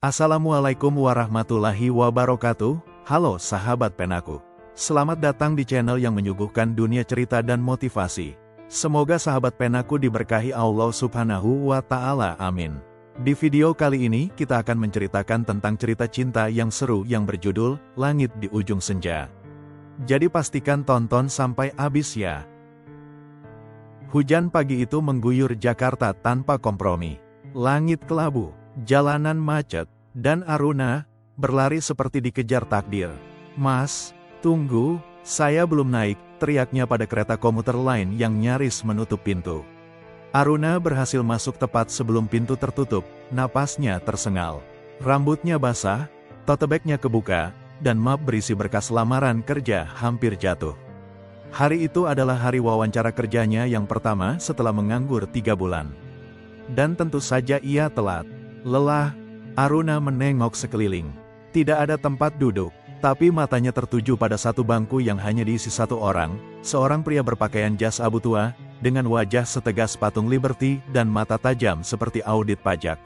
Assalamualaikum warahmatullahi wabarakatuh. Halo sahabat penaku. Selamat datang di channel yang menyuguhkan dunia cerita dan motivasi. Semoga sahabat penaku diberkahi Allah Subhanahu wa Ta'ala. Amin. Di video kali ini kita akan menceritakan tentang cerita cinta yang seru yang berjudul Langit di Ujung Senja. Jadi pastikan tonton sampai habis ya. Hujan pagi itu mengguyur Jakarta tanpa kompromi. Langit kelabu, jalanan macet, dan Aruna berlari seperti dikejar takdir. "Mas, tunggu, saya belum naik," teriaknya pada kereta komuter lain yang nyaris menutup pintu. Aruna berhasil masuk tepat sebelum pintu tertutup, napasnya tersengal. Rambutnya basah, tote bag-nya kebuka, dan map berisi berkas lamaran kerja hampir jatuh. Hari itu adalah hari wawancara kerjanya yang pertama setelah menganggur 3 bulan. Dan tentu saja ia telat. Lelah, Aruna menengok sekeliling. Tidak ada tempat duduk, tapi matanya tertuju pada satu bangku yang hanya diisi satu orang, seorang pria berpakaian jas abu tua, dengan wajah setegas patung Liberty dan mata tajam seperti audit pajak.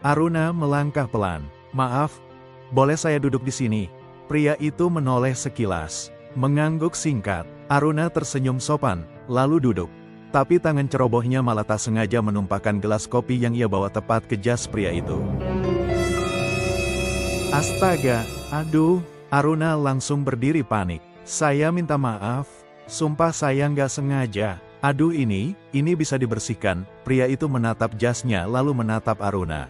Aruna melangkah pelan. "Maaf, boleh saya duduk di sini?" Pria itu menoleh sekilas, mengangguk singkat. Aruna tersenyum sopan, lalu duduk. Tapi tangan cerobohnya malah tak sengaja menumpahkan gelas kopi yang ia bawa tepat ke jas pria itu. Astaga, aduh, Aruna langsung berdiri panik. "Saya minta maaf, sumpah saya nggak sengaja. Aduh ini bisa dibersihkan." Pria itu menatap jasnya lalu menatap Aruna.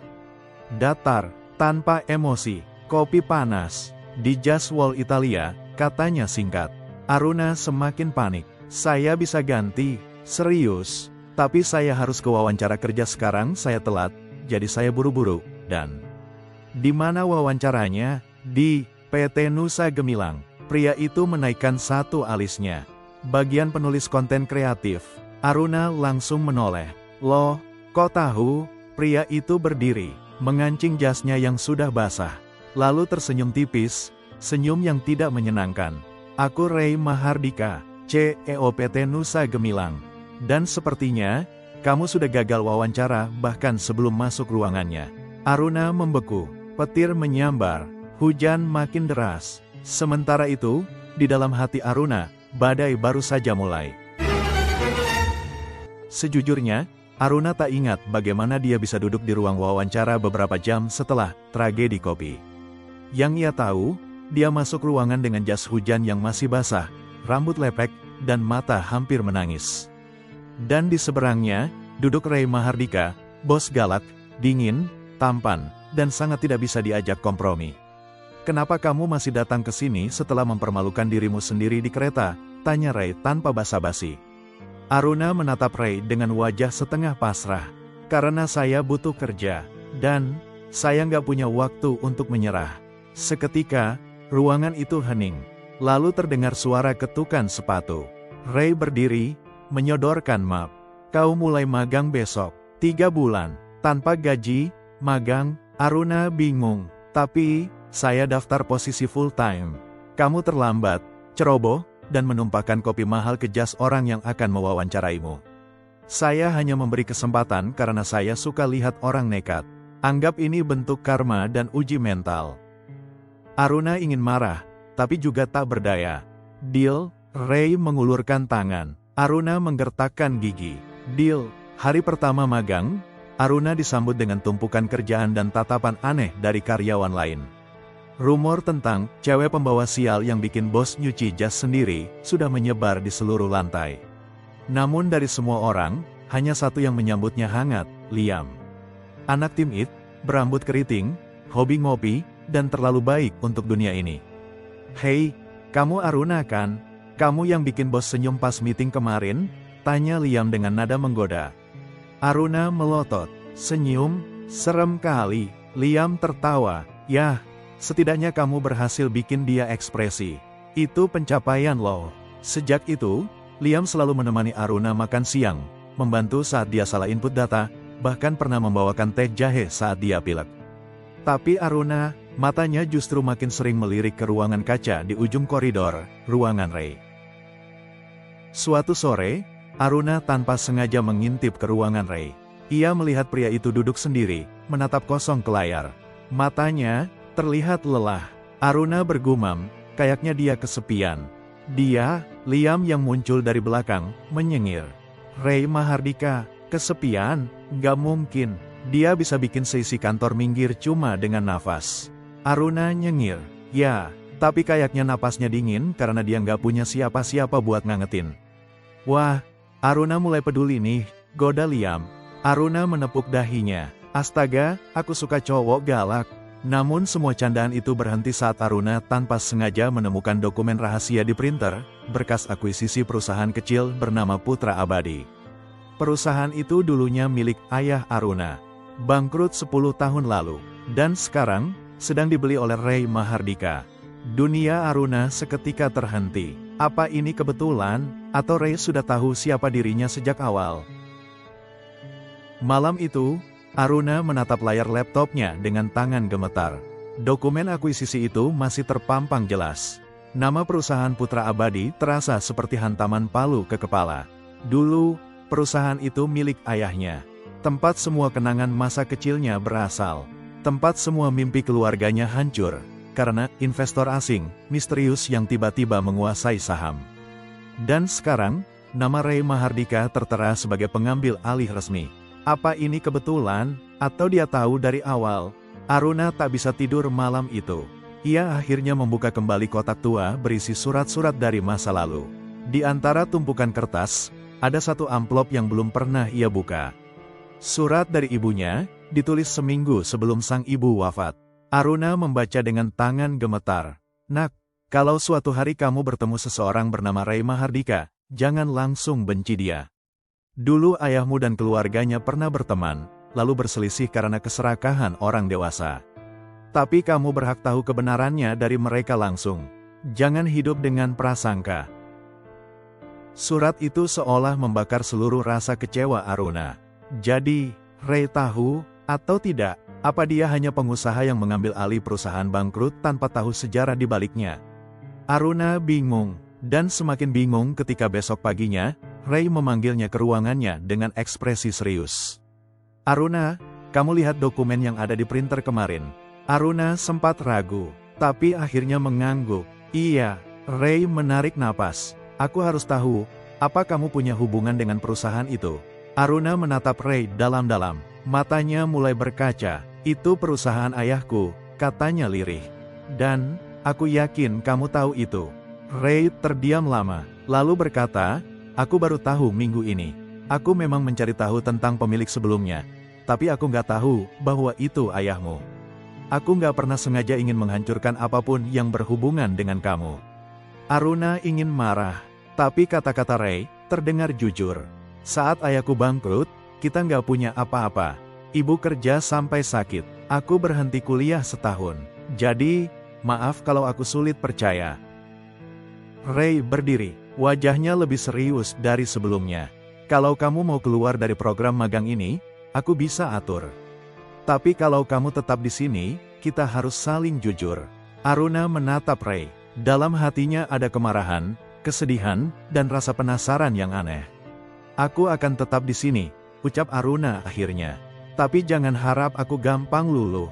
Datar, tanpa emosi, kopi panas, di jas Wall Italia, katanya singkat. Aruna semakin panik. "Saya bisa ganti. Serius, tapi saya harus ke wawancara kerja sekarang, saya telat, jadi saya buru-buru." "Dan di mana wawancaranya?" "Di PT Nusa Gemilang." Pria itu menaikkan satu alisnya. "Bagian penulis konten kreatif." Aruna langsung menoleh. "Loh, kok tahu?" Pria itu berdiri, mengancing jasnya yang sudah basah. Lalu tersenyum tipis, senyum yang tidak menyenangkan. "Aku Ray Mahardika, CEO PT Nusa Gemilang. Dan sepertinya, kamu sudah gagal wawancara bahkan sebelum masuk ruangannya." Aruna membeku, petir menyambar, hujan makin deras. Sementara itu, di dalam hati Aruna, badai baru saja mulai. Sejujurnya, Aruna tak ingat bagaimana dia bisa duduk di ruang wawancara beberapa jam setelah tragedi kopi. Yang ia tahu, dia masuk ruangan dengan jas hujan yang masih basah, rambut lepek, dan mata hampir menangis. Dan di seberangnya, duduk Ray Mahardika, bos galak, dingin, tampan, dan sangat tidak bisa diajak kompromi. "Kenapa kamu masih datang ke sini setelah mempermalukan dirimu sendiri di kereta?" tanya Ray tanpa basa-basi. Aruna menatap Ray dengan wajah setengah pasrah. "Karena saya butuh kerja, dan saya nggak punya waktu untuk menyerah." Seketika, ruangan itu hening. Lalu terdengar suara ketukan sepatu. Ray berdiri, menyodorkan map. "Kau mulai magang besok. 3 bulan. Tanpa gaji, magang." Aruna bingung. "Tapi, saya daftar posisi full time." "Kamu terlambat," ceroboh, dan menumpahkan kopi mahal ke jas orang yang akan mewawancaraimu. "Saya hanya memberi kesempatan karena saya suka lihat orang nekat. Anggap ini bentuk karma dan uji mental." Aruna ingin marah, tapi juga tak berdaya. "Deal?" Ray mengulurkan tangan. Aruna menggertakkan gigi. "Deal." Hari pertama magang, Aruna disambut dengan tumpukan kerjaan dan tatapan aneh dari karyawan lain. Rumor tentang cewek pembawa sial yang bikin bos nyuci jas sendiri sudah menyebar di seluruh lantai. Namun dari semua orang, hanya satu yang menyambutnya hangat, Liam. Anak tim IT, berambut keriting, hobi ngopi, dan terlalu baik untuk dunia ini. "Hei, kamu Aruna kan? Kamu yang bikin bos senyum pas meeting kemarin?" tanya Liam dengan nada menggoda. Aruna melotot, senyum, "Serem kali." Liam tertawa. "Yah, setidaknya kamu berhasil bikin dia ekspresi. Itu pencapaian loh." Sejak itu, Liam selalu menemani Aruna makan siang, membantu saat dia salah input data, bahkan pernah membawakan teh jahe saat dia pilek. Tapi Aruna, matanya justru makin sering melirik ke ruangan kaca di ujung koridor, ruangan Ray. Suatu sore, Aruna tanpa sengaja mengintip ke ruangan Ray. Ia melihat pria itu duduk sendiri, menatap kosong ke layar. Matanya terlihat lelah. Aruna bergumam, kayaknya dia kesepian. Liam yang muncul dari belakang, menyengir. Rey Mahardika, kesepian? Gak mungkin. Dia bisa bikin seisi kantor minggir cuma dengan nafas. Aruna nyengir. Ya, tapi kayaknya napasnya dingin karena dia nggak punya siapa-siapa buat ngangetin. Wah, Aruna mulai peduli nih, goda Liam. Aruna menepuk dahinya. Astaga, aku suka cowok galak. Namun semua candaan itu berhenti saat Aruna tanpa sengaja menemukan dokumen rahasia di printer, berkas akuisisi perusahaan kecil bernama Putra Abadi. Perusahaan itu dulunya milik ayah Aruna. Bangkrut 10 tahun lalu, dan sekarang sedang dibeli oleh Rey Mahardika. Dunia Aruna seketika terhenti. Apa ini kebetulan, atau Rey sudah tahu siapa dirinya sejak awal? Malam itu, Aruna menatap layar laptopnya dengan tangan gemetar. Dokumen akuisisi itu masih terpampang jelas. Nama perusahaan Putra Abadi terasa seperti hantaman palu ke kepala. Dulu, perusahaan itu milik ayahnya. Tempat semua kenangan masa kecilnya berasal. Tempat semua mimpi keluarganya hancur, karena investor asing, misterius yang tiba-tiba menguasai saham. Dan sekarang, nama Rey Mahardika tertera sebagai pengambil alih resmi. Apa ini kebetulan, atau dia tahu dari awal? Aruna tak bisa tidur malam itu. Ia akhirnya membuka kembali kotak tua berisi surat-surat dari masa lalu. Di antara tumpukan kertas, ada satu amplop yang belum pernah ia buka. Surat dari ibunya, ditulis seminggu sebelum sang ibu wafat. Aruna membaca dengan tangan gemetar. Nak, kalau suatu hari kamu bertemu seseorang bernama Rey Mahardika, jangan langsung benci dia. Dulu ayahmu dan keluarganya pernah berteman, lalu berselisih karena keserakahan orang dewasa. Tapi kamu berhak tahu kebenarannya dari mereka langsung. Jangan hidup dengan prasangka. Surat itu seolah membakar seluruh rasa kecewa Aruna. Jadi, Rey tahu, atau tidak, apa dia hanya pengusaha yang mengambil alih perusahaan bangkrut tanpa tahu sejarah di baliknya? Aruna bingung, dan semakin bingung ketika besok paginya, Rey memanggilnya ke ruangannya dengan ekspresi serius. Aruna, kamu lihat dokumen yang ada di printer kemarin. Aruna sempat ragu, tapi akhirnya mengangguk. Iya, Rey menarik napas. Aku harus tahu, apa kamu punya hubungan dengan perusahaan itu? Aruna menatap Rey dalam-dalam. Matanya mulai berkaca. Itu perusahaan ayahku, katanya lirih. Dan, aku yakin kamu tahu itu. Rey terdiam lama, lalu berkata, aku baru tahu minggu ini. Aku memang mencari tahu tentang pemilik sebelumnya. Tapi aku nggak tahu bahwa itu ayahmu. Aku nggak pernah sengaja ingin menghancurkan apapun yang berhubungan dengan kamu. Aruna ingin marah. Tapi kata-kata Rey terdengar jujur. Saat ayahku bangkrut, kita nggak punya apa-apa. Ibu kerja sampai sakit. Aku berhenti kuliah setahun. Jadi, maaf kalau aku sulit percaya. Rey berdiri. Wajahnya lebih serius dari sebelumnya. Kalau kamu mau keluar dari program magang ini, aku bisa atur. Tapi kalau kamu tetap di sini, kita harus saling jujur. Aruna menatap Rey. Dalam hatinya ada kemarahan, kesedihan, dan rasa penasaran yang aneh. Aku akan tetap di sini, ucap Aruna akhirnya. Tapi jangan harap aku gampang luluh.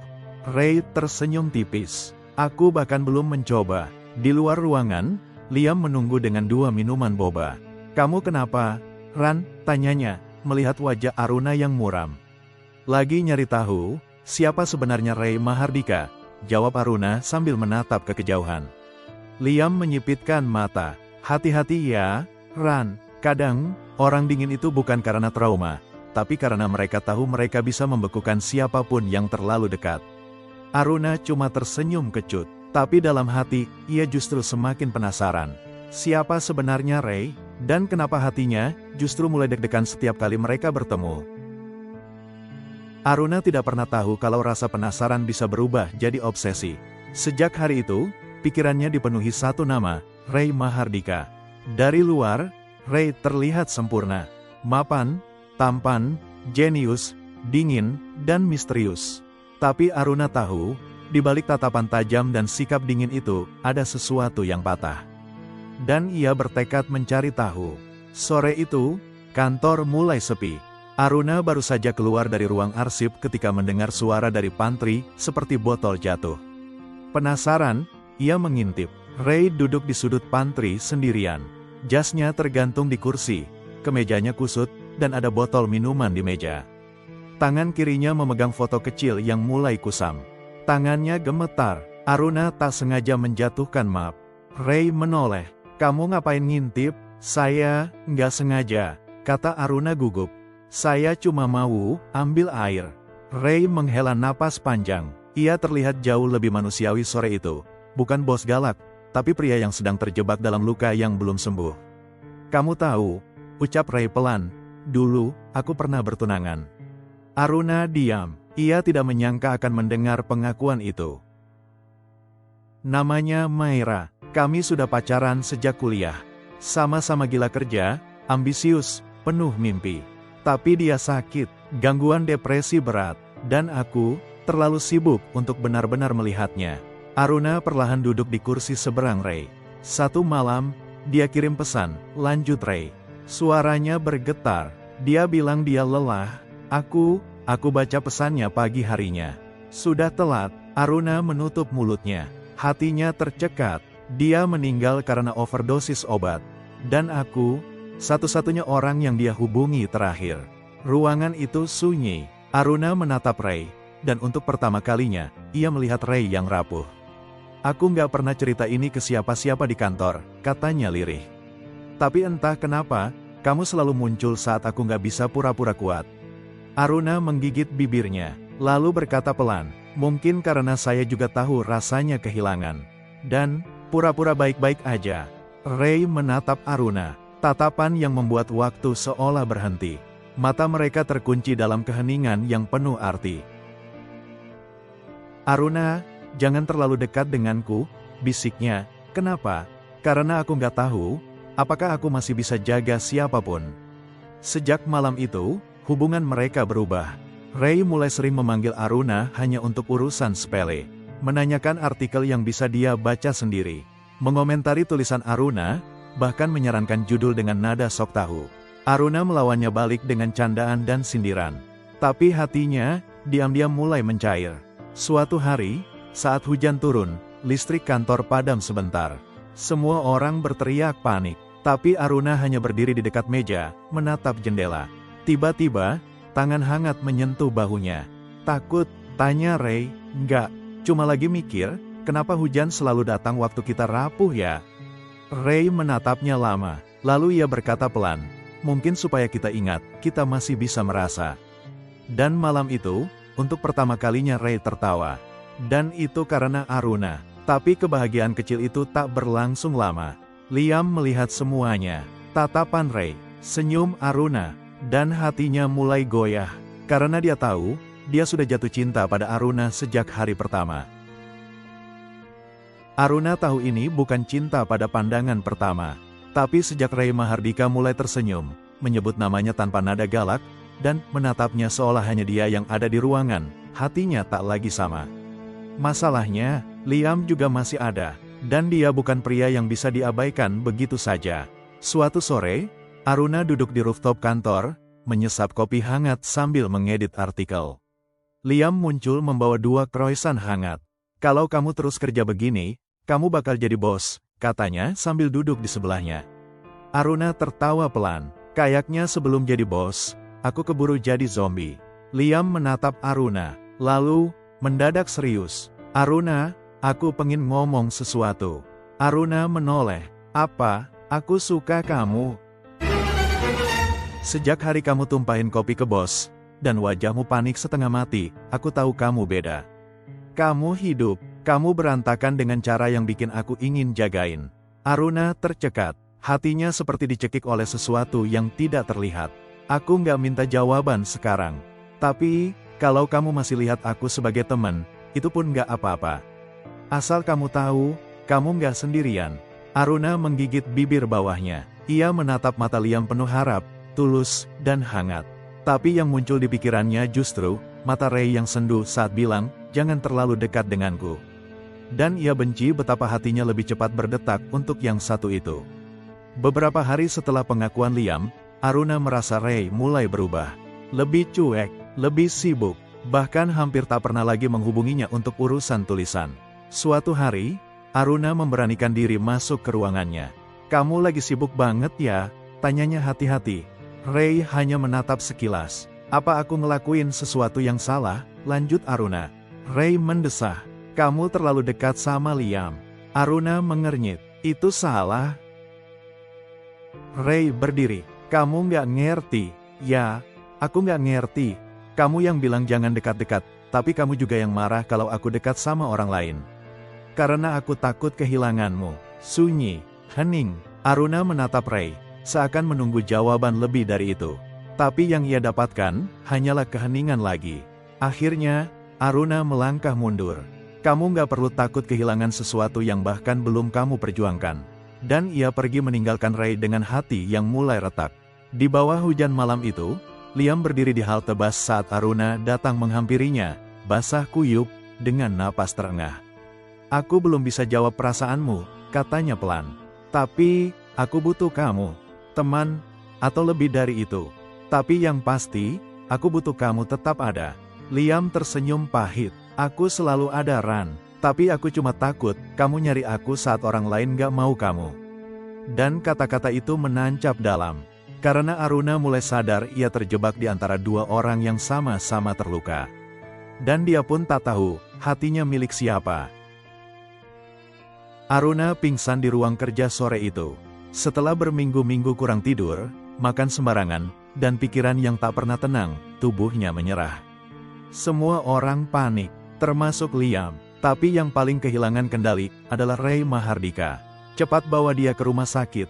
Rey tersenyum tipis. Aku bahkan belum mencoba. Di luar ruangan, Liam menunggu dengan 2 minuman boba. Kamu kenapa, Ran? Tanyanya, melihat wajah Aruna yang muram. Lagi nyari tahu, siapa sebenarnya Rey Mahardika? Jawab Aruna sambil menatap ke kejauhan. Liam menyipitkan mata. Hati-hati ya, Ran. Kadang, orang dingin itu bukan karena trauma, tapi karena mereka tahu mereka bisa membekukan siapapun yang terlalu dekat. Aruna cuma tersenyum kecut. Tapi dalam hati, ia justru semakin penasaran. Siapa sebenarnya Rey, dan kenapa hatinya justru mulai deg-degan setiap kali mereka bertemu. Aruna tidak pernah tahu kalau rasa penasaran bisa berubah jadi obsesi. Sejak hari itu, pikirannya dipenuhi satu nama, Rey Mahardika. Dari luar, Rey terlihat sempurna, mapan, tampan, jenius, dingin, dan misterius. Tapi Aruna tahu, di balik tatapan tajam dan sikap dingin itu, ada sesuatu yang patah. Dan ia bertekad mencari tahu. Sore itu, kantor mulai sepi. Aruna baru saja keluar dari ruang arsip ketika mendengar suara dari pantry, seperti botol jatuh. Penasaran, ia mengintip. Ray duduk di sudut pantry sendirian. Jasnya tergantung di kursi, kemejanya kusut, dan ada botol minuman di meja. Tangan kirinya memegang foto kecil yang mulai kusam. Tangannya gemetar. Aruna tak sengaja menjatuhkan map. Ray menoleh. "Kamu ngapain ngintip?" "Saya nggak sengaja," kata Aruna gugup. "Saya cuma mau ambil air." Ray menghela napas panjang. Ia terlihat jauh lebih manusiawi sore itu. Bukan bos galak, tapi pria yang sedang terjebak dalam luka yang belum sembuh. "Kamu tahu," ucap Ray pelan, "dulu, aku pernah bertunangan." Aruna diam. Ia tidak menyangka akan mendengar pengakuan itu. "Namanya Maira. Kami sudah pacaran sejak kuliah. Sama-sama gila kerja, ambisius, penuh mimpi. Tapi dia sakit, gangguan depresi berat, dan aku terlalu sibuk untuk benar-benar melihatnya." Aruna perlahan duduk di kursi seberang Ray. "Satu malam, dia kirim pesan," lanjut Ray. Suaranya bergetar. Dia bilang dia lelah. Aku baca pesannya pagi harinya. Sudah telat." Aruna menutup mulutnya. Hatinya tercekat. Dia meninggal karena overdosis obat. Dan aku, satu-satunya orang yang dia hubungi terakhir. Ruangan itu sunyi. Aruna menatap Ray, dan untuk pertama kalinya, ia melihat Ray yang rapuh. "Aku nggak pernah cerita ini ke siapa-siapa di kantor," katanya lirih. "Tapi entah kenapa, kamu selalu muncul saat aku nggak bisa pura-pura kuat." Aruna menggigit bibirnya, lalu berkata pelan, "Mungkin karena saya juga tahu rasanya kehilangan. Dan, pura-pura baik-baik aja." Ray menatap Aruna, tatapan yang membuat waktu seolah berhenti. Mata mereka terkunci dalam keheningan yang penuh arti. "Aruna, jangan terlalu dekat denganku," bisiknya. "Kenapa?" "Karena aku nggak tahu, apakah aku masih bisa jaga siapapun." Sejak malam itu, hubungan mereka berubah. Ray mulai sering memanggil Aruna hanya untuk urusan sepele. Menanyakan artikel yang bisa dia baca sendiri. Mengomentari tulisan Aruna, bahkan menyarankan judul dengan nada sok tahu. Aruna melawannya balik dengan candaan dan sindiran. Tapi hatinya, diam-diam mulai mencair. Suatu hari, saat hujan turun, listrik kantor padam sebentar. Semua orang berteriak panik, tapi Aruna hanya berdiri di dekat meja, menatap jendela. Tiba-tiba, tangan hangat menyentuh bahunya. "Takut?" tanya Ray. "Enggak, cuma lagi mikir, kenapa hujan selalu datang waktu kita rapuh ya?" Ray menatapnya lama, lalu ia berkata pelan, "Mungkin supaya kita ingat, kita masih bisa merasa." Dan malam itu, untuk pertama kalinya Ray tertawa. Dan itu karena Aruna. Tapi kebahagiaan kecil itu tak berlangsung lama. Liam melihat semuanya. Tatapan Ray, senyum Aruna, dan hatinya mulai goyah. Karena dia tahu, dia sudah jatuh cinta pada Aruna sejak hari pertama. Aruna tahu ini bukan cinta pada pandangan pertama. Tapi sejak Ray Mahardika mulai tersenyum, menyebut namanya tanpa nada galak, dan menatapnya seolah hanya dia yang ada di ruangan, hatinya tak lagi sama. Masalahnya, Liam juga masih ada, dan dia bukan pria yang bisa diabaikan begitu saja. Suatu sore, Aruna duduk di rooftop kantor, menyesap kopi hangat sambil mengedit artikel. Liam muncul membawa 2 croissant hangat. "Kalau kamu terus kerja begini, kamu bakal jadi bos," katanya sambil duduk di sebelahnya. Aruna tertawa pelan. "Kayaknya sebelum jadi bos, aku keburu jadi zombie." Liam menatap Aruna, lalu mendadak serius. "Aruna, aku pengen ngomong sesuatu." Aruna menoleh. "Apa?" "Aku suka kamu. Sejak hari kamu tumpahin kopi ke bos, dan wajahmu panik setengah mati, aku tahu kamu beda. Kamu hidup, kamu berantakan dengan cara yang bikin aku ingin jagain." Aruna tercekat, hatinya seperti dicekik oleh sesuatu yang tidak terlihat. "Aku nggak minta jawaban sekarang. Tapi, kalau kamu masih lihat aku sebagai teman, itu pun nggak apa-apa. Asal kamu tahu, kamu nggak sendirian." Aruna menggigit bibir bawahnya. Ia menatap mata Liam penuh harap, tulus, dan hangat. Tapi yang muncul di pikirannya justru, mata Ray yang sendu saat bilang, "Jangan terlalu dekat denganku." Dan ia benci betapa hatinya lebih cepat berdetak untuk yang satu itu. Beberapa hari setelah pengakuan Liam, Aruna merasa Ray mulai berubah. lebih cuek, lebih sibuk, bahkan hampir tak pernah lagi menghubunginya untuk urusan tulisan. Suatu hari, Aruna memberanikan diri masuk ke ruangannya. "Kamu lagi sibuk banget ya?" tanyanya hati-hati. Ray hanya menatap sekilas. "Apa aku ngelakuin sesuatu yang salah?" lanjut Aruna. Ray mendesah. "Kamu terlalu dekat sama Liam." Aruna mengernyit. "Itu salah?" Ray berdiri. "Kamu nggak ngerti." "Ya, aku nggak ngerti. Kamu yang bilang jangan dekat-dekat, tapi kamu juga yang marah kalau aku dekat sama orang lain." "Karena aku takut kehilanganmu." Sunyi, hening. Aruna menatap Ray, seakan menunggu jawaban lebih dari itu. Tapi yang ia dapatkan, hanyalah keheningan lagi. Akhirnya, Aruna melangkah mundur. "Kamu nggak perlu takut kehilangan sesuatu yang bahkan belum kamu perjuangkan." Dan ia pergi meninggalkan Ray dengan hati yang mulai retak. Di bawah hujan malam itu, Liam berdiri di halte bus saat Aruna datang menghampirinya, basah kuyup, dengan napas terengah. "Aku belum bisa jawab perasaanmu," katanya pelan. "Tapi, aku butuh kamu. Teman, atau lebih dari itu. Tapi yang pasti, aku butuh kamu tetap ada." Liam tersenyum pahit. "Aku selalu ada, Ran. Tapi aku cuma takut, kamu nyari aku saat orang lain gak mau kamu." Dan kata-kata itu menancap dalam. Karena Aruna mulai sadar ia terjebak di antara dua orang yang sama-sama terluka. Dan dia pun tak tahu, hatinya milik siapa. Aruna pingsan di ruang kerja sore itu. Setelah berminggu-minggu kurang tidur, makan sembarangan, dan pikiran yang tak pernah tenang, tubuhnya menyerah. Semua orang panik, termasuk Liam. Tapi yang paling kehilangan kendali adalah Ray Mahardika. "Cepat bawa dia ke rumah sakit.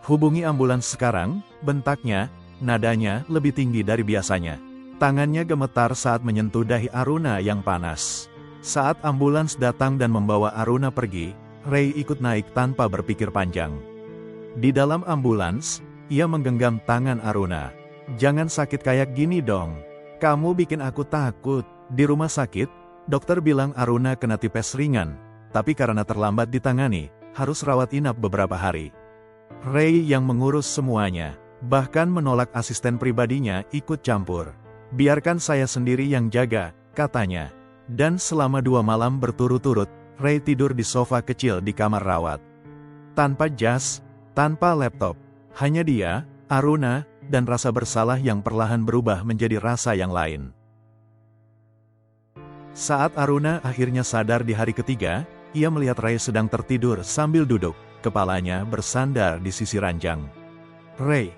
Hubungi ambulans sekarang," bentaknya, nadanya lebih tinggi dari biasanya. Tangannya gemetar saat menyentuh dahi Aruna yang panas. Saat ambulans datang dan membawa Aruna pergi, Ray ikut naik tanpa berpikir panjang. Di dalam ambulans, ia menggenggam tangan Aruna. "Jangan sakit kayak gini dong. Kamu bikin aku takut." Di rumah sakit, dokter bilang Aruna kena tipes ringan, tapi karena terlambat ditangani, harus rawat inap beberapa hari. Ray yang mengurus semuanya, bahkan menolak asisten pribadinya ikut campur. "Biarkan saya sendiri yang jaga," katanya. Dan selama 2 malam berturut-turut, Ray tidur di sofa kecil di kamar rawat. Tanpa jas, tanpa laptop, hanya dia, Aruna, dan rasa bersalah yang perlahan berubah menjadi rasa yang lain. Saat Aruna akhirnya sadar di hari ketiga, ia melihat Ray sedang tertidur sambil duduk, kepalanya bersandar di sisi ranjang. Ray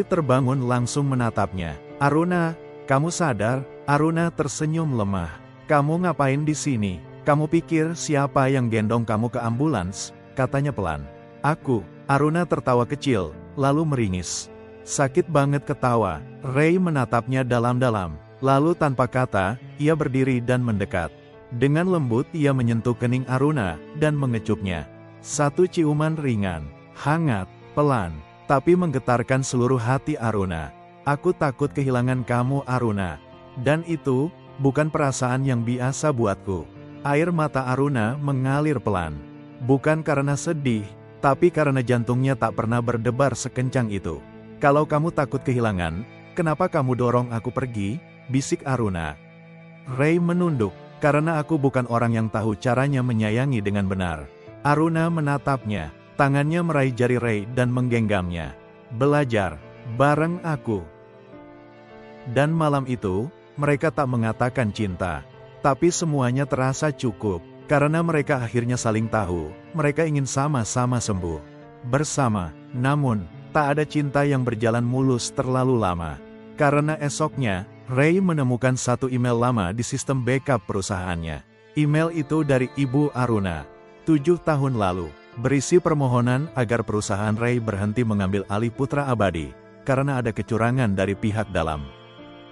terbangun langsung menatapnya. "Aruna, kamu sadar?" Aruna tersenyum lemah. "Kamu ngapain di sini? Kamu pikir siapa yang gendong kamu ke ambulans?" katanya pelan. "Aku." Aruna tertawa kecil, lalu meringis. Sakit banget ketawa. Ray menatapnya dalam-dalam. Lalu tanpa kata, ia berdiri dan mendekat. Dengan lembut ia menyentuh kening Aruna, dan mengecupnya. Satu ciuman ringan, hangat, pelan, tapi menggetarkan seluruh hati Aruna. "Aku takut kehilangan kamu, Aruna. Dan itu, bukan perasaan yang biasa buatku." Air mata Aruna mengalir pelan. Bukan karena sedih, tapi karena jantungnya tak pernah berdebar sekencang itu. "Kalau kamu takut kehilangan, kenapa kamu dorong aku pergi?" bisik Aruna. Ray menunduk, "Karena aku bukan orang yang tahu caranya menyayangi dengan benar." Aruna menatapnya, tangannya meraih jari Ray dan menggenggamnya. "Belajar, bareng aku." Dan malam itu, mereka tak mengatakan cinta. Tapi semuanya terasa cukup, karena mereka akhirnya saling tahu, mereka ingin sama-sama sembuh. Bersama, namun, tak ada cinta yang berjalan mulus terlalu lama. Karena esoknya, Ray menemukan satu email lama di sistem backup perusahaannya. Email itu dari Ibu Aruna, 7 tahun lalu, berisi permohonan agar perusahaan Ray berhenti mengambil alih Putra Abadi, karena ada kecurangan dari pihak dalam.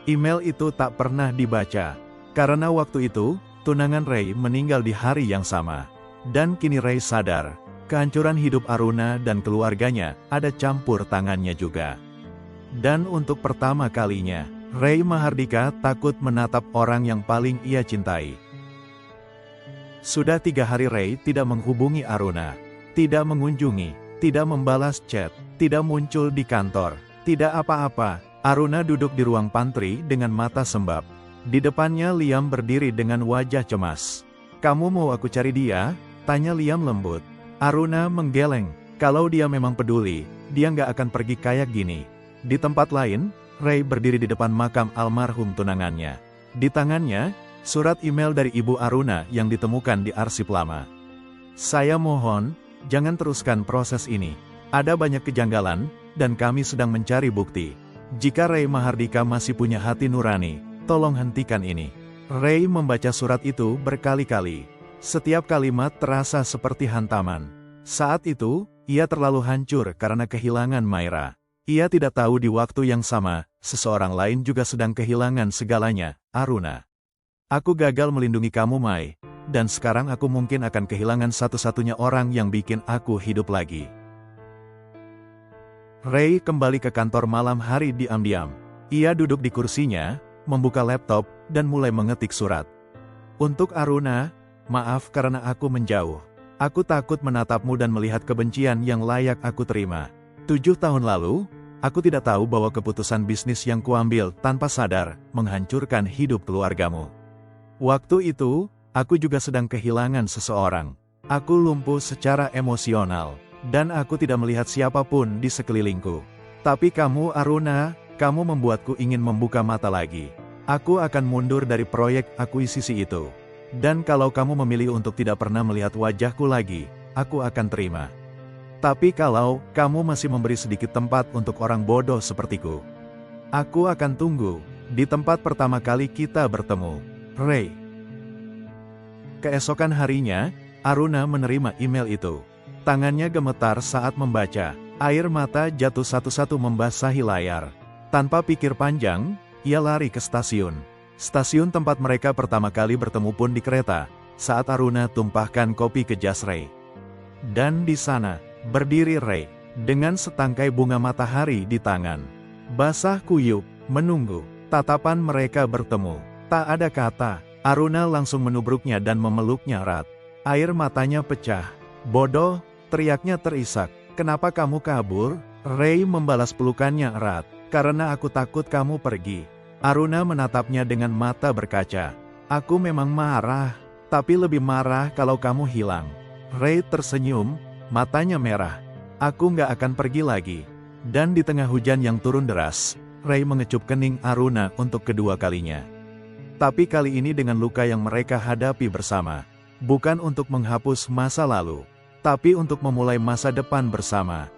Email itu tak pernah dibaca. Karena waktu itu, tunangan Ray meninggal di hari yang sama. Dan kini Ray sadar, kehancuran hidup Aruna dan keluarganya ada campur tangannya juga. Dan untuk pertama kalinya, Ray Mahardika takut menatap orang yang paling ia cintai. Sudah 3 hari Ray tidak menghubungi Aruna, tidak mengunjungi, tidak membalas chat, tidak muncul di kantor, tidak apa-apa. Aruna duduk di ruang pantry dengan mata sembab. Di depannya Liam berdiri dengan wajah cemas. "Kamu mau aku cari dia?" tanya Liam lembut. Aruna menggeleng. Kalau dia memang peduli, dia nggak akan pergi kayak gini. Di tempat lain, Ray berdiri di depan makam almarhum tunangannya. Di tangannya, surat email dari Ibu Aruna yang ditemukan di arsip lama. "Saya mohon, jangan teruskan proses ini. Ada banyak kejanggalan, dan kami sedang mencari bukti. Jika Ray Mahardika masih punya hati nurani, tolong hentikan ini." Ray membaca surat itu berkali-kali. Setiap kalimat terasa seperti hantaman. Saat itu, ia terlalu hancur karena kehilangan Myra. Ia tidak tahu di waktu yang sama, seseorang lain juga sedang kehilangan segalanya, Aruna. "Aku gagal melindungi kamu, Mai. Dan sekarang aku mungkin akan kehilangan satu-satunya orang yang bikin aku hidup lagi." Ray kembali ke kantor malam hari diam-diam. Ia duduk di kursinya, membuka laptop, dan mulai mengetik surat. "Untuk Aruna, maaf karena aku menjauh. Aku takut menatapmu dan melihat kebencian yang layak aku terima. 7 tahun lalu, aku tidak tahu bahwa keputusan bisnis yang kuambil tanpa sadar menghancurkan hidup keluargamu. Waktu itu, aku juga sedang kehilangan seseorang. Aku lumpuh secara emosional, dan aku tidak melihat siapapun di sekelilingku. Tapi kamu, Aruna, kamu membuatku ingin membuka mata lagi. Aku akan mundur dari proyek akuisisi itu. Dan kalau kamu memilih untuk tidak pernah melihat wajahku lagi, aku akan terima. Tapi kalau kamu masih memberi sedikit tempat untuk orang bodoh sepertiku, aku akan tunggu di tempat pertama kali kita bertemu. Ray." Keesokan harinya, Aruna menerima email itu. Tangannya gemetar saat membaca. Air mata jatuh satu-satu membasahi layar. Tanpa pikir panjang, ia lari ke stasiun. Stasiun tempat mereka pertama kali bertemu pun di kereta, saat Aruna tumpahkan kopi ke jas Ray. Dan di sana, berdiri Ray, dengan setangkai bunga matahari di tangan. Basah kuyup, menunggu. Tatapan mereka bertemu. Tak ada kata, Aruna langsung menubruknya dan memeluknya erat. Air matanya pecah. "Bodoh," teriaknya terisak. "Kenapa kamu kabur?" Ray membalas pelukannya erat. "Karena aku takut kamu pergi." Aruna menatapnya dengan mata berkaca. "Aku memang marah, tapi lebih marah kalau kamu hilang." Ray tersenyum, matanya merah. "Aku nggak akan pergi lagi." Dan di tengah hujan yang turun deras, Ray mengecup kening Aruna untuk kedua kalinya. Tapi kali ini dengan luka yang mereka hadapi bersama. Bukan untuk menghapus masa lalu, tapi untuk memulai masa depan bersama.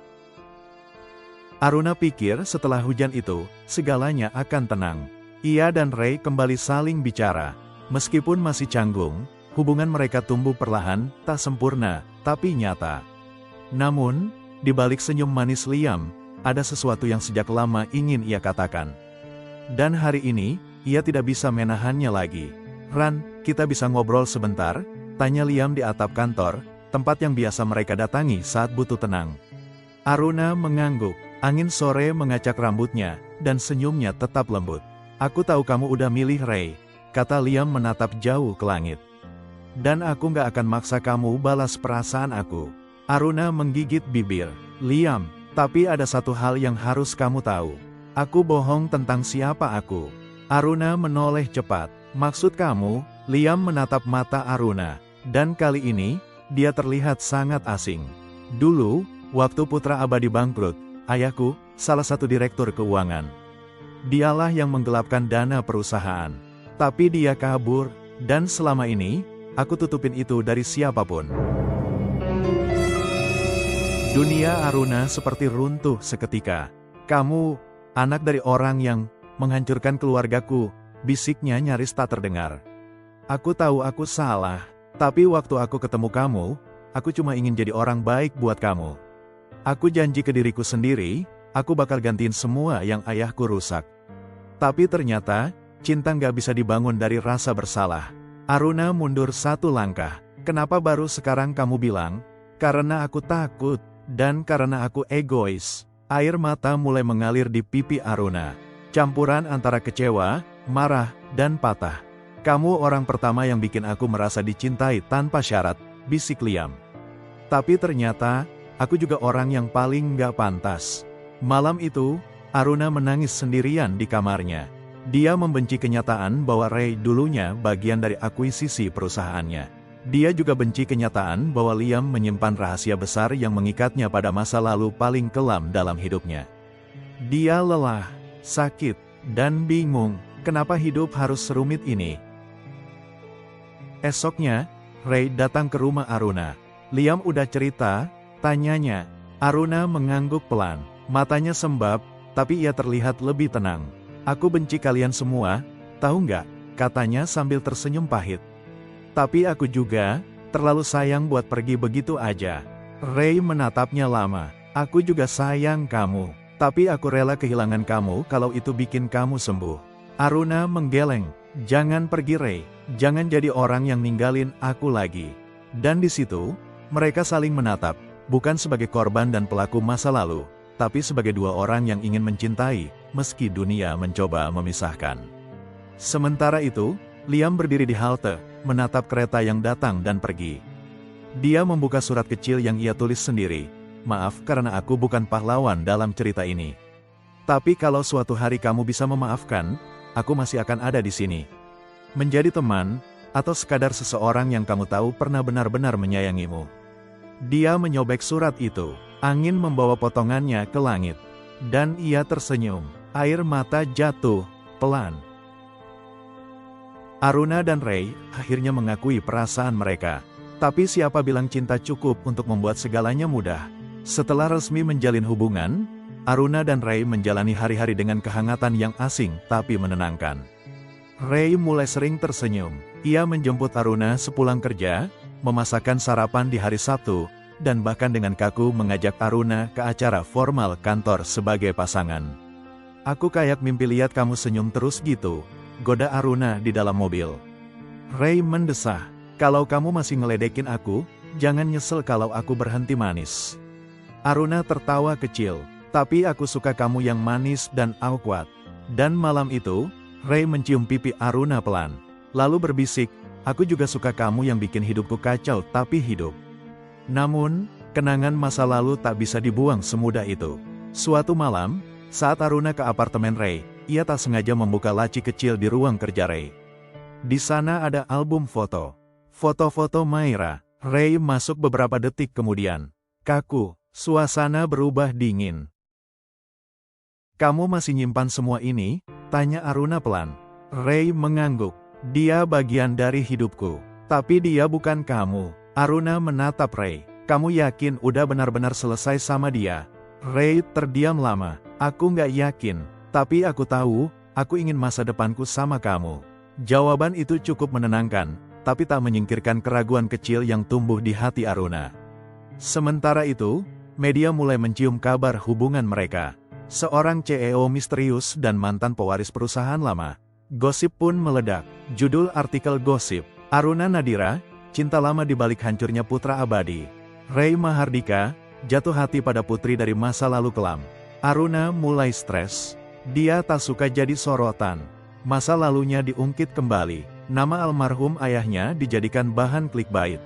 Aruna pikir setelah hujan itu, segalanya akan tenang. Ia dan Ray kembali saling bicara. Meskipun masih canggung, hubungan mereka tumbuh perlahan, tak sempurna, tapi nyata. Namun, di balik senyum manis Liam, ada sesuatu yang sejak lama ingin ia katakan. Dan hari ini, ia tidak bisa menahannya lagi. "Ran, kita bisa ngobrol sebentar?" tanya Liam di atap kantor, tempat yang biasa mereka datangi saat butuh tenang. Aruna mengangguk. Angin sore mengacak rambutnya, dan senyumnya tetap lembut. "Aku tahu kamu udah milih Ray," kata Liam menatap jauh ke langit. "Dan aku nggak akan maksa kamu balas perasaan aku." Aruna menggigit bibir. "Liam, tapi ada satu hal yang harus kamu tahu. Aku bohong tentang siapa aku." Aruna menoleh cepat. "Maksud kamu?" Liam menatap mata Aruna. Dan kali ini, dia terlihat sangat asing. "Dulu, waktu Putra Abadi bangkrut, ayahku, salah satu direktur keuangan. Dialah yang menggelapkan dana perusahaan. Tapi dia kabur, dan selama ini, aku tutupin itu dari siapapun." Dunia Aruna seperti runtuh seketika. "Kamu, anak dari orang yang menghancurkan keluargaku," bisiknya nyaris tak terdengar. "Aku tahu aku salah, tapi waktu aku ketemu kamu, aku cuma ingin jadi orang baik buat kamu. Aku janji ke diriku sendiri, aku bakal gantiin semua yang ayahku rusak. Tapi ternyata, cinta nggak bisa dibangun dari rasa bersalah." Aruna mundur satu langkah. "Kenapa baru sekarang kamu bilang?" "Karena aku takut, dan karena aku egois." Air mata mulai mengalir di pipi Aruna. Campuran antara kecewa, marah, dan patah. "Kamu orang pertama yang bikin aku merasa dicintai tanpa syarat," bisik Liam. "Tapi ternyata, aku juga orang yang paling nggak pantas." Malam itu, Aruna menangis sendirian di kamarnya. Dia membenci kenyataan bahwa Ray dulunya bagian dari akuisisi perusahaannya. Dia juga benci kenyataan bahwa Liam menyimpan rahasia besar yang mengikatnya pada masa lalu paling kelam dalam hidupnya. Dia lelah, sakit, dan bingung, kenapa hidup harus serumit ini. Esoknya, Ray datang ke rumah Aruna. Liam udah cerita, tanyanya. Aruna mengangguk pelan, matanya sembab, tapi ia terlihat lebih tenang. Aku benci kalian semua, tahu nggak? Katanya sambil tersenyum pahit. Tapi aku juga, terlalu sayang buat pergi begitu aja. Ray menatapnya lama. Aku juga sayang kamu, tapi aku rela kehilangan kamu kalau itu bikin kamu sembuh. Aruna menggeleng. Jangan pergi Ray, jangan jadi orang yang ninggalin aku lagi. Dan di situ, mereka saling menatap, bukan sebagai korban dan pelaku masa lalu, tapi sebagai dua orang yang ingin mencintai, meski dunia mencoba memisahkan. Sementara itu, Liam berdiri di halte, menatap kereta yang datang dan pergi. Dia membuka surat kecil yang ia tulis sendiri. Maaf karena aku bukan pahlawan dalam cerita ini. Tapi kalau suatu hari kamu bisa memaafkan, aku masih akan ada di sini. Menjadi teman, atau sekadar seseorang yang kamu tahu pernah benar-benar menyayangimu. Dia menyobek surat itu. Angin membawa potongannya ke langit. Dan ia tersenyum. Air mata jatuh, pelan. Aruna dan Ray akhirnya mengakui perasaan mereka. Tapi siapa bilang cinta cukup untuk membuat segalanya mudah? Setelah resmi menjalin hubungan, Aruna dan Ray menjalani hari-hari dengan kehangatan yang asing tapi menenangkan. Ray mulai sering tersenyum. Ia menjemput Aruna sepulang kerja, memasakkan sarapan di hari Sabtu, dan bahkan dengan kaku mengajak Aruna ke acara formal kantor sebagai pasangan. Aku kayak mimpi lihat kamu senyum terus gitu, goda Aruna di dalam mobil. Ray mendesah, kalau kamu masih ngeledekin aku, jangan nyesel kalau aku berhenti manis. Aruna tertawa kecil, tapi aku suka kamu yang manis dan awkward. Dan malam itu, Ray mencium pipi Aruna pelan, lalu berbisik, aku juga suka kamu yang bikin hidupku kacau tapi hidup. Namun, kenangan masa lalu tak bisa dibuang semudah itu. Suatu malam, saat Aruna ke apartemen Ray, ia tak sengaja membuka laci kecil di ruang kerja Ray. Di sana ada album foto. Foto-foto Maira. Ray masuk beberapa detik kemudian. Kaku, suasana berubah dingin. Kamu masih nyimpan semua ini? Tanya Aruna pelan. Ray mengangguk. Dia bagian dari hidupku. Tapi dia bukan kamu. Aruna menatap Ray. Kamu yakin udah benar-benar selesai sama dia? Ray terdiam lama. Aku nggak yakin. Tapi aku tahu, aku ingin masa depanku sama kamu. Jawaban itu cukup menenangkan, tapi tak menyingkirkan keraguan kecil yang tumbuh di hati Aruna. Sementara itu, media mulai mencium kabar hubungan mereka. Seorang CEO misterius dan mantan pewaris perusahaan lama. Gosip pun meledak. Judul artikel gosip, Aruna Nadira, cinta lama di balik hancurnya putra abadi. Ray Mahardika, jatuh hati pada putri dari masa lalu kelam. Aruna mulai stres. Dia tak suka jadi sorotan. Masa lalunya diungkit kembali. Nama almarhum ayahnya dijadikan bahan clickbait.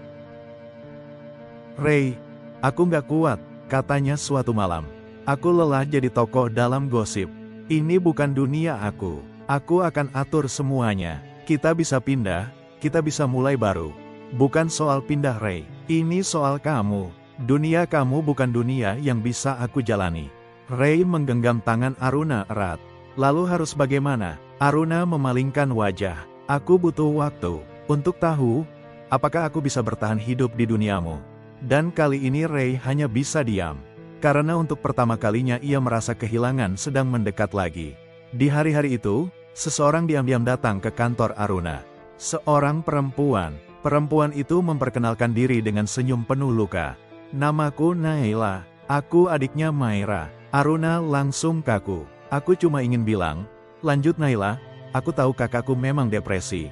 Ray, aku nggak kuat, katanya suatu malam. Aku lelah jadi tokoh dalam gosip. Ini bukan dunia aku. Aku akan atur semuanya. Kita bisa pindah, kita bisa mulai baru. Bukan soal pindah Ray, ini soal kamu. Dunia kamu bukan dunia yang bisa aku jalani. Ray menggenggam tangan Aruna erat. Lalu harus bagaimana? Aruna memalingkan wajah. Aku butuh waktu untuk tahu, apakah aku bisa bertahan hidup di duniamu. Dan kali ini Ray hanya bisa diam. Karena untuk pertama kalinya ia merasa kehilangan sedang mendekat lagi. Di hari-hari itu, seseorang diam-diam datang ke kantor Aruna. Seorang perempuan. Perempuan itu memperkenalkan diri dengan senyum penuh luka. Namaku Naila, aku adiknya Maira. Aruna langsung kaku. Aku cuma ingin bilang, lanjut Naila, aku tahu kakakku memang depresi.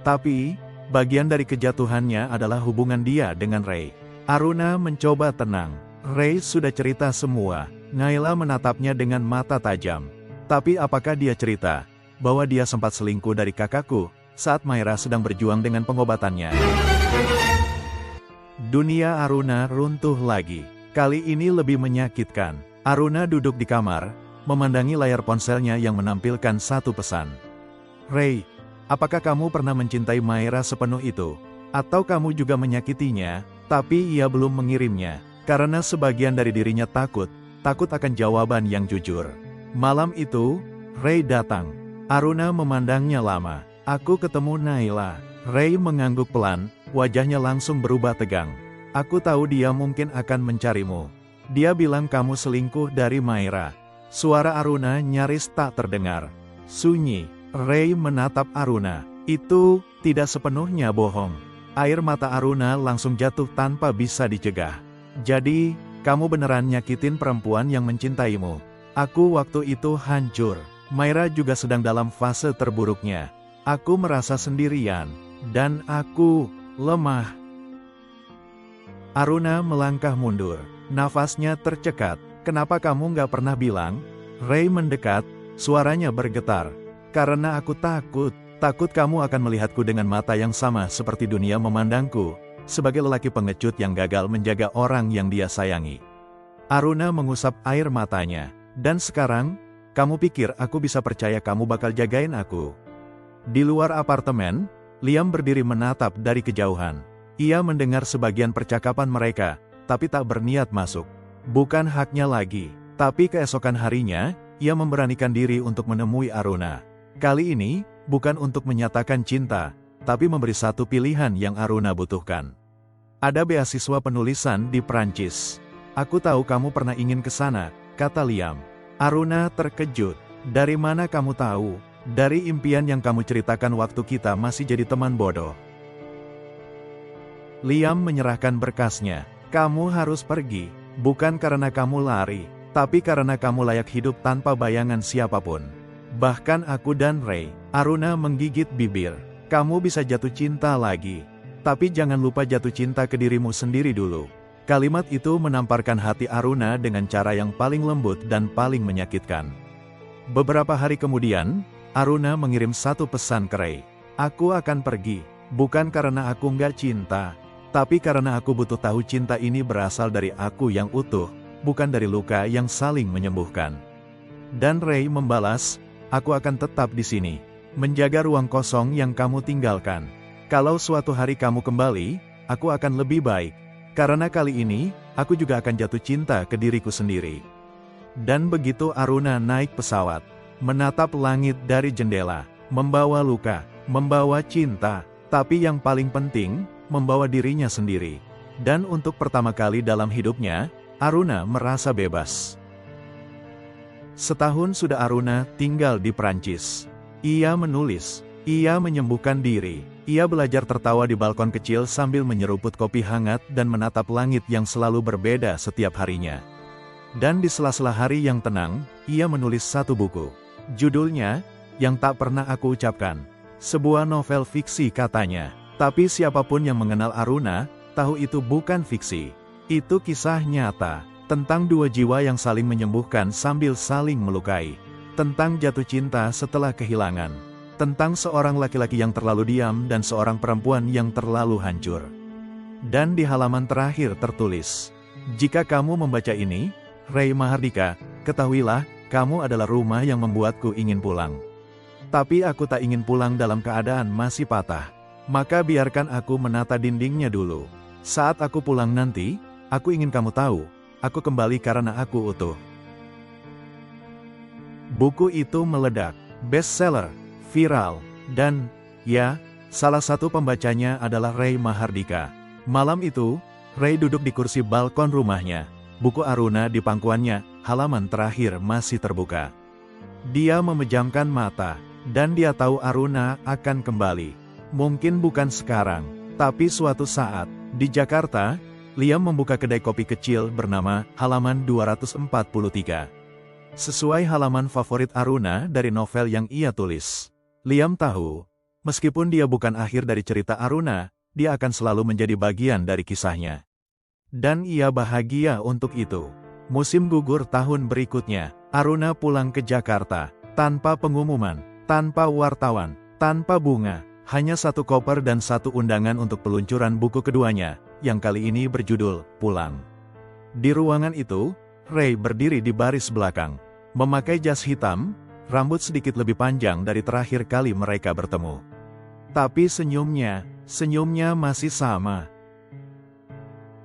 Tapi, bagian dari kejatuhannya adalah hubungan dia dengan Ray. Aruna mencoba tenang. Ray sudah cerita semua. Naila menatapnya dengan mata tajam. Tapi apakah dia cerita bahwa dia sempat selingkuh dari kakakku saat Maira sedang berjuang dengan pengobatannya? Dunia Aruna runtuh lagi. Kali ini lebih menyakitkan. Aruna duduk di kamar, memandangi layar ponselnya yang menampilkan satu pesan. Ray, apakah kamu pernah mencintai Maira sepenuh itu? Atau kamu juga menyakitinya, tapi ia belum mengirimnya? Karena sebagian dari dirinya takut akan jawaban yang jujur. Malam itu, Ray datang. Aruna memandangnya lama. Aku ketemu Naila. Ray mengangguk pelan, wajahnya langsung berubah tegang. Aku tahu dia mungkin akan mencarimu. Dia bilang kamu selingkuh dari Maira. Suara Aruna nyaris tak terdengar. Sunyi. Ray menatap Aruna. Itu tidak sepenuhnya bohong. Air mata Aruna langsung jatuh tanpa bisa dicegah. Jadi, kamu beneran nyakitin perempuan yang mencintaimu. Aku waktu itu hancur. Maira juga sedang dalam fase terburuknya. Aku merasa sendirian. Dan aku lemah. Aruna melangkah mundur. Nafasnya tercekat. Kenapa kamu gak pernah bilang? Ray mendekat, suaranya bergetar. Karena aku takut. Takut kamu akan melihatku dengan mata yang sama seperti dunia memandangku. Sebagai lelaki pengecut yang gagal menjaga orang yang dia sayangi. Aruna mengusap air matanya. Dan sekarang, kamu pikir aku bisa percaya kamu bakal jagain aku? Di luar apartemen, Liam berdiri menatap dari kejauhan. Ia mendengar sebagian percakapan mereka, tapi tak berniat masuk. Bukan haknya lagi, tapi keesokan harinya, ia memberanikan diri untuk menemui Aruna. Kali ini, bukan untuk menyatakan cinta, tapi memberi satu pilihan yang Aruna butuhkan. Ada beasiswa penulisan di Prancis. Aku tahu kamu pernah ingin ke sana, kata Liam. Aruna terkejut. Dari mana kamu tahu? Dari impian yang kamu ceritakan waktu kita masih jadi teman bodoh. Liam menyerahkan berkasnya. Kamu harus pergi, bukan karena kamu lari, tapi karena kamu layak hidup tanpa bayangan siapapun. Bahkan aku dan Ray. Aruna menggigit bibir. Kamu bisa jatuh cinta lagi. Tapi jangan lupa jatuh cinta ke dirimu sendiri dulu. Kalimat itu menamparkan hati Aruna dengan cara yang paling lembut dan paling menyakitkan. Beberapa hari kemudian, Aruna mengirim satu pesan ke Ray. Aku akan pergi, bukan karena aku nggak cinta, tapi karena aku butuh tahu cinta ini berasal dari aku yang utuh, bukan dari luka yang saling menyembuhkan. Dan Ray membalas, aku akan tetap di sini, menjaga ruang kosong yang kamu tinggalkan. Kalau suatu hari kamu kembali, aku akan lebih baik, karena kali ini, aku juga akan jatuh cinta ke diriku sendiri. Dan begitu Aruna naik pesawat, menatap langit dari jendela, membawa luka, membawa cinta, tapi yang paling penting, membawa dirinya sendiri. Dan untuk pertama kali dalam hidupnya, Aruna merasa bebas. Setahun sudah Aruna tinggal di Prancis. Ia menulis, ia menyembuhkan diri, ia belajar tertawa di balkon kecil sambil menyeruput kopi hangat dan menatap langit yang selalu berbeda setiap harinya. Dan di sela-sela hari yang tenang, ia menulis satu buku. Judulnya, Yang Tak Pernah Aku Ucapkan. Sebuah novel fiksi katanya. Tapi siapapun yang mengenal Aruna, tahu itu bukan fiksi. Itu kisah nyata. Tentang dua jiwa yang saling menyembuhkan sambil saling melukai. Tentang jatuh cinta setelah kehilangan. Tentang seorang laki-laki yang terlalu diam dan seorang perempuan yang terlalu hancur. Dan di halaman terakhir tertulis, jika kamu membaca ini, Ray Mahardika, ketahuilah, kamu adalah rumah yang membuatku ingin pulang. Tapi aku tak ingin pulang dalam keadaan masih patah. Maka biarkan aku menata dindingnya dulu. Saat aku pulang nanti, aku ingin kamu tahu, aku kembali karena aku utuh. Buku itu meledak, bestseller, viral, dan, ya, salah satu pembacanya adalah Ray Mahardika. Malam itu, Ray duduk di kursi balkon rumahnya. Buku Aruna di pangkuannya, halaman terakhir masih terbuka. Dia memejamkan mata, dan dia tahu Aruna akan kembali. Mungkin bukan sekarang, tapi suatu saat, di Jakarta, Liam membuka kedai kopi kecil bernama Halaman 243. Sesuai halaman favorit Aruna dari novel yang ia tulis. Liam tahu, meskipun dia bukan akhir dari cerita Aruna, dia akan selalu menjadi bagian dari kisahnya. Dan ia bahagia untuk itu. Musim gugur tahun berikutnya, Aruna pulang ke Jakarta, tanpa pengumuman, tanpa wartawan, tanpa bunga, hanya satu koper dan satu undangan untuk peluncuran buku keduanya, yang kali ini berjudul Pulang. Di ruangan itu, Ray berdiri di baris belakang. Memakai jas hitam, rambut sedikit lebih panjang dari terakhir kali mereka bertemu. Tapi senyumnya masih sama.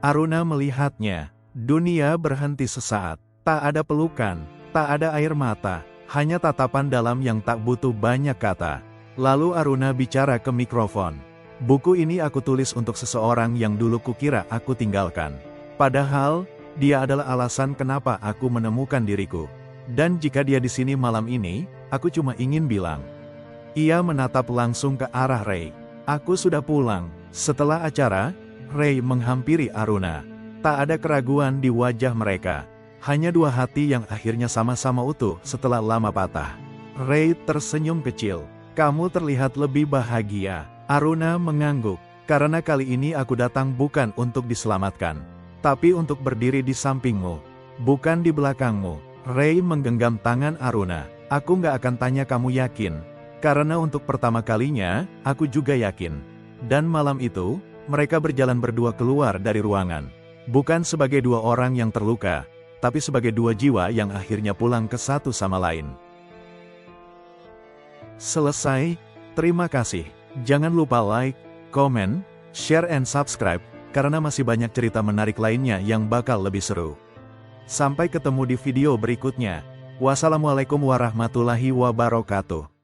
Aruna melihatnya. Dunia berhenti sesaat. Tak ada pelukan, tak ada air mata, hanya tatapan dalam yang tak butuh banyak kata. Lalu Aruna bicara ke mikrofon. Buku ini aku tulis untuk seseorang yang dulu kukira aku tinggalkan. Padahal, dia adalah alasan kenapa aku menemukan diriku. Dan jika dia di sini malam ini, aku cuma ingin bilang. Ia menatap langsung ke arah Ray. Aku sudah pulang. Setelah acara, Ray menghampiri Aruna. Tak ada keraguan di wajah mereka. Hanya dua hati yang akhirnya sama-sama utuh setelah lama patah. Ray tersenyum kecil. Kamu terlihat lebih bahagia. Aruna mengangguk. Karena kali ini aku datang bukan untuk diselamatkan. Tapi untuk berdiri di sampingmu. Bukan di belakangmu. Ray menggenggam tangan Aruna. Aku nggak akan tanya kamu yakin. Karena untuk pertama kalinya, aku juga yakin. Dan malam itu, mereka berjalan berdua keluar dari ruangan. Bukan sebagai dua orang yang terluka, tapi sebagai dua jiwa yang akhirnya pulang ke satu sama lain. Selesai, terima kasih. Jangan lupa like, comment, share and subscribe, karena masih banyak cerita menarik lainnya yang bakal lebih seru. Sampai ketemu di video berikutnya. Wassalamualaikum warahmatullahi wabarakatuh.